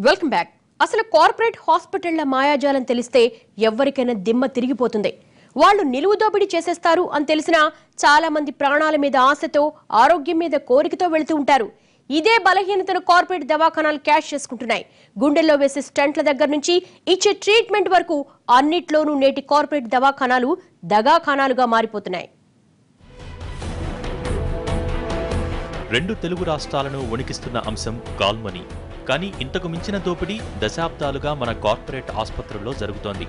Welcome back. అసలు corporate హాస్పిటళ్ల మాయాజాలం తెలిస్తే ఎవరికైనా దిమ్మ తిరిగిపోతుంది. వాళ్ళు నిలువు దోపిడీ చేసేస్తారు అని తెలిసినా చాలా మంది ప్రాణాల మీద ఆశతో, ఆరోగ్యం మీద కోరికతో వెళుతూ ఉంటారు. ఇదే బలహీనతను కార్పొరేట్ దవాఖానాలు క్యాష్ చేసుకుంటున్నాయి. గుండెల్లో వేసే స్టంట్ల దగ్గర నుంచి ఇచ్చే ట్రీట్మెంట్ వరకు అన్నిట్లోనూ నేటి కార్పొరేట్ దవాఖానాలు దగాఖానాలుగా మారిపోతున్నాయి. రెండు తెలుగు రాష్ట్రాలను వణికిస్తున్న అంశం కాల్మనీ. కానీ ఇంతకు మించిన దోపిడీ దశాబ్దాలుగా మన కార్పొరేట్ ఆసుపత్రుల్లో జరుగుతోంది.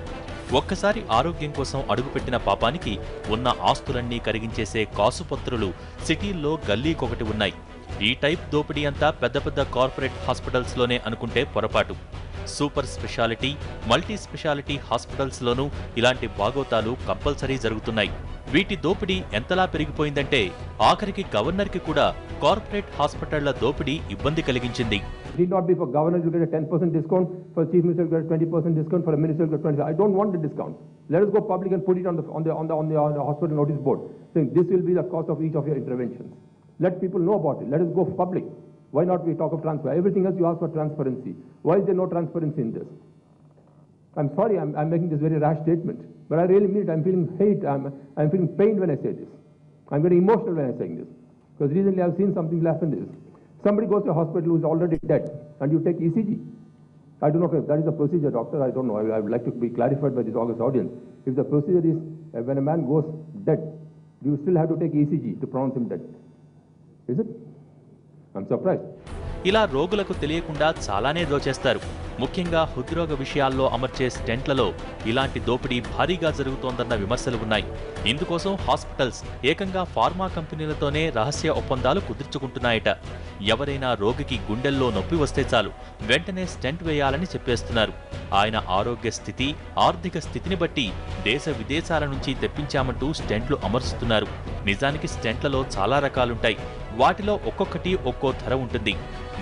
ఒక్కసారి ఆరోగ్యం కోసం అడుగుపెట్టిన పాపానికి ఉన్న ఆస్తులన్నీ కరిగించేసే కాసుపత్రులు సిటీల్లో గల్లీకొకటి ఉన్నాయి. ఈ టైప్ దోపిడీ అంతా పెద్ద పెద్ద కార్పొరేట్ హాస్పిటల్స్లోనే అనుకుంటే పొరపాటు. సూపర్ స్పెషాలిటీ, మల్టీ స్పెషాలిటీ హాస్పిటల్స్లోనూ ఇలాంటి బాగోతాలు కంపల్సరీ జరుగుతున్నాయి. వీటి దోపిడీ ఎంతలా పెరిగిపోయిందంటే ఆఖరికి గవర్నర్కి కూడా కార్పొరేట్ హాస్పిటళ్ల దోపిడీ ఇబ్బంది కలిగించింది. It need not be for governor to get a 10% discount, for chief minister to get a 20% discount, for a minister to get 20%. I don't want the discount. Let us go public and put it on the hospital notice board, saying this will be the cost of each of your interventions. Let people know about it. Let us go public. Why not we talk of transparency? Everything else you ask for transparency. Why is there no transparency in this? I'm sorry, I'm making this very rash statement, but I really mean it. I'm feeling hate. I'm feeling pain when I say this. I'm getting emotional when I'm saying this, because recently I've seen something happen. Somebody goes to a hospital who is already dead, and you take ECG. I don't know if that is the procedure, doctor. I don't know. I would like to be clarified by this august audience. If the procedure is when a man goes dead, do you still have to take ECG to pronounce him dead? Is it? I'm surprised. ఇలా రోగులకు తెలియకుండా చాలానే దోచేస్తారు. ముఖ్యంగా హృద్రోగ విషయాల్లో అమర్చే స్టెంట్లలో ఇలాంటి దోపిడీ భారీగా జరుగుతోందన్న విమర్శలు ఉన్నాయి. ఇందుకోసం హాస్పిటల్స్ ఏకంగా ఫార్మా కంపెనీలతోనే రహస్య ఒప్పందాలు కుదుర్చుకుంటున్నాయట. ఎవరైనా రోగికి గుండెల్లో నొప్పి వస్తే చాలు వెంటనే స్టెంట్ వేయాలని చెప్పేస్తున్నారు. ఆయన ఆరోగ్య స్థితి, ఆర్థిక స్థితిని బట్టి దేశ విదేశాల నుంచి తెప్పించామంటూ స్టెంట్లు అమర్చుతున్నారు. నిజానికి స్టెంట్లలో చాలా రకాలుంటాయి. వాటిలో ఒక్కొక్కటి ఒక్కో ధర ఉంటుంది.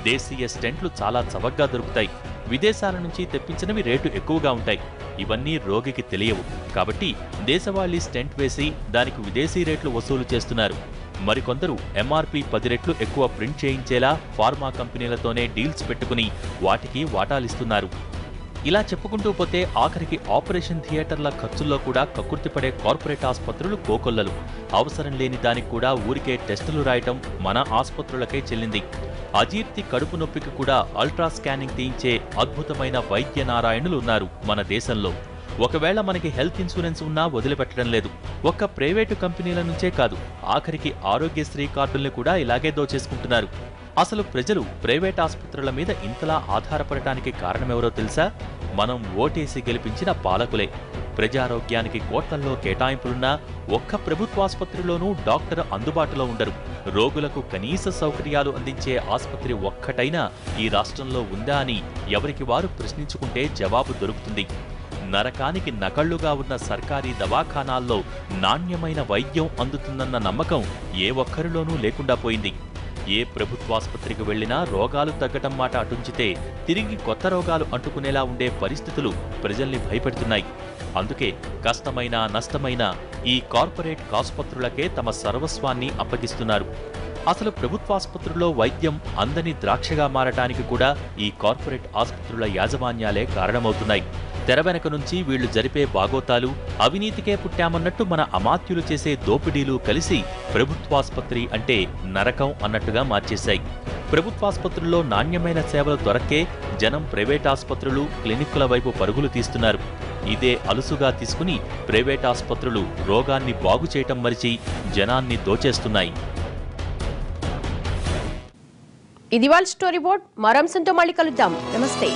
దేశీయ స్టెంట్లు చాలా చవకగా దొరుకుతాయి. విదేశాల నుంచి తెప్పించినవి రేటు ఎక్కువగా ఉంటాయి. ఇవన్నీ రోగికి తెలియవు. కాబట్టి దేశవాళీ స్టెంట్ వేసి దానికి విదేశీ రేట్లు వసూలు చేస్తున్నారు. మరికొందరు ఎంఆర్పీ 10 రెట్లు ఎక్కువ ప్రింట్ చేయించేలా ఫార్మా కంపెనీలతోనే డీల్స్ పెట్టుకుని వాటికి వాటాలిస్తున్నారు. ఇలా చెప్పుకుంటూ పోతే ఆఖరికి ఆపరేషన్ థియేటర్ల ఖర్చుల్లో కూడా కక్కుర్తిపడే కార్పొరేట్ ఆసుపత్రులు కోకొల్లలు. అవసరం లేని దానికి కూడా ఊరికే టెస్టులు రాయటం మన ఆసుపత్రులకే చెల్లింది. అజీర్తి, కడుపు నొప్పికి కూడా అల్ట్రా స్కానింగ్ తీయించే అద్భుతమైన వైద్య నారాయణులు ఉన్నారు మన దేశంలో. ఒకవేళ మనకి హెల్త్ ఇన్సూరెన్స్ ఉన్నా వదిలిపెట్టడం లేదు. ఒక్క ప్రైవేటు కంపెనీల నుంచే కాదు, ఆఖరికి ఆరోగ్యశ్రీ కార్డుల్ని కూడా ఇలాగే దోచేసుకుంటున్నారు. అసలు ప్రజలు ప్రైవేట్ ఆసుపత్రుల మీద ఇంతలా ఆధారపడటానికి కారణమెవరో తెలుసా? మనం ఓటేసి గెలిపించిన పాలకులే. ప్రజారోగ్యానికి కోట్లల్లో కేటాయింపులున్నా ఒక్క ప్రభుత్వాసుపత్రిలోనూ డాక్టర్ అందుబాటులో ఉండరు. రోగులకు కనీస సౌకర్యాలు అందించే ఆసుపత్రి ఒక్కటైనా ఈ రాష్ట్రంలో ఉందా అని ఎవరికి వారు ప్రశ్నించుకుంటే జవాబు దొరుకుతుంది. నరకానికి నకళ్లుగా ఉన్న సర్కారీ దవాఖానాల్లో నాణ్యమైన వైద్యం అందుతుందన్న నమ్మకం ఏ ఒక్కరిలోనూ లేకుండా పోయింది. ఏ ప్రభుత్వాసుపత్రికి వెళ్లినా రోగాలు తగ్గటం మాట అటుంచితే తిరిగి కొత్త రోగాలు అంటుకునేలా ఉండే పరిస్థితులు ప్రజల్ని భయపెడుతున్నాయి. అందుకే కష్టమైనా నష్టమైనా ఈ కార్పొరేట్ ఆసుపత్రులకే తమ సర్వస్వాన్ని అప్పగిస్తున్నారు. అసలు ప్రభుత్వాసుపత్రుల్లో వైద్యం అందని ద్రాక్షగా మారటానికి కూడా ఈ కార్పొరేట్ ఆసుపత్రుల యాజమాన్యాలే కారణమవుతున్నాయి. తెర వెనక నుంచి వీళ్లు జరిపే బాగోతాలు, అవినీతికే పుట్టామన్నట్టు మన అమాత్యులు చేసే దోపిడీలు కలిసి ప్రభుత్వాసుపత్రి అంటే నరకం అన్నట్టుగా మార్చేశాయి. ప్రభుత్వాసుపత్రుల్లో నాణ్యమైన సేవలు దొరక్కే జనం ప్రైవేట్ ఆసుపత్రులు, క్లినిక్కుల వైపు పరుగులు తీస్తున్నారు. ఇదే అలుసుగా తీసుకుని ప్రైవేట్ ఆసుపత్రులు రోగాన్ని బాగు చేయటం మరిచి జనాన్ని దోచేస్తున్నాయి. ఇది వాళ్ళ స్టోరీ బోర్డ్. మరో అంశంతో మళ్ళీ కలుద్దాం. నమస్తే.